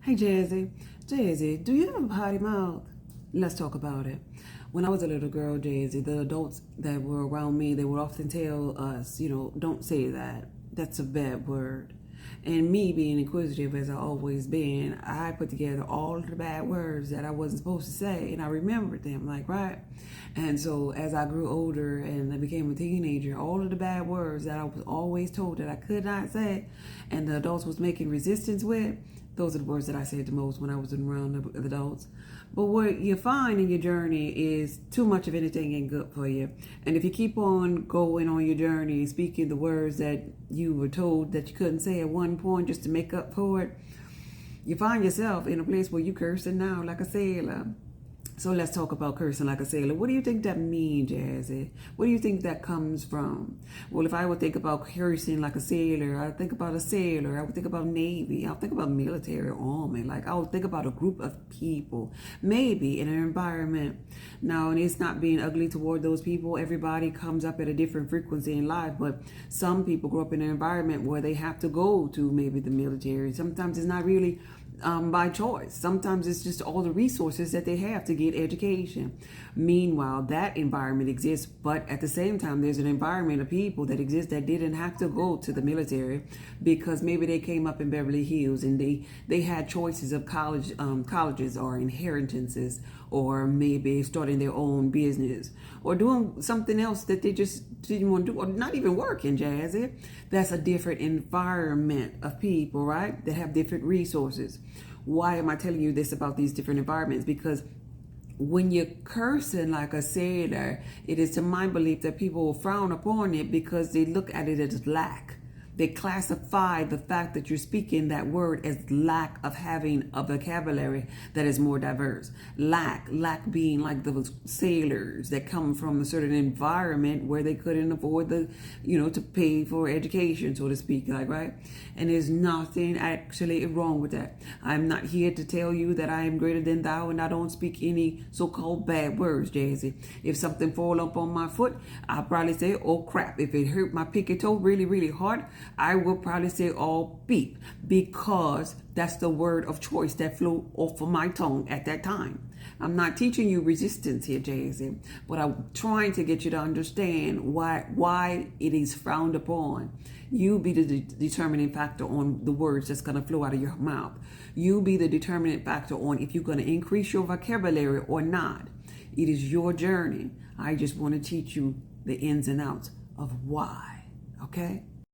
Hey Jazzy, Jazzy, do you have a potty mouth? Let's talk about it. When I was a little girl, Jazzy, the adults that were around me, they would often tell us, don't say that. That's a bad word. And me being inquisitive as I always been, I put together all of the bad words that I wasn't supposed to say, and I remembered them, like, right? And so as I grew older and I became a teenager, all of the bad words that I was always told that I could not say, and the adults was making resistance with, those are the words that I said the most when I was around the adults. But what you find in your journey is too much of anything ain't good for you. And if you keep on going on your journey, speaking the words that you were told that you couldn't say at one point just to make up for it, you find yourself in a place where you cursing now like a sailor. So let's talk about cursing like a sailor. What do you think that means, Jazzy? What do you think that comes from? Well, if I would think about cursing like a sailor, I would think about a sailor. I would think about Navy. I would think about military army. Like I would think about a group of people, maybe in an environment. Now, and it's not being ugly toward those people. Everybody comes up at a different frequency in life, but some people grow up in an environment where they have to go to maybe the military. Sometimes it's not really by choice. Sometimes it's just all the resources that they have to get education. Meanwhile, that environment exists, but at the same time, there's an environment of people that exist that didn't have to go to the military because maybe they came up in Beverly Hills and they had choices of colleges or inheritances, or maybe starting their own business or doing something else that they just didn't want to do, or not even working, Jazzy. That's a different environment of people, right? That have different resources. Why am I telling you this about these different environments? Because when you're cursing like a sailor, it is to my belief that people will frown upon it because they look at it as lack. They classify the fact that you're speaking that word as lack of having a vocabulary that is more diverse. Lack being like those sailors that come from a certain environment where they couldn't afford to pay for education, so to speak, like, right? And there's nothing actually wrong with that. I'm not here to tell you that I am greater than thou and I don't speak any so-called bad words, Jazzy. If something fall up on my foot, I'll probably say, oh crap. If it hurt my pinky toe really, really hard, I will probably say, oh beep, because that's the word of choice that flew off of my tongue at that time. I'm not teaching you resistance here, Jazzy, but I'm trying to get you to understand why it is frowned upon. You be the determining factor on the words that's going to flow out of your mouth. You be the determinant factor on if you're going to increase your vocabulary or not. It is your journey. I just want to teach you the ins and outs of why, okay?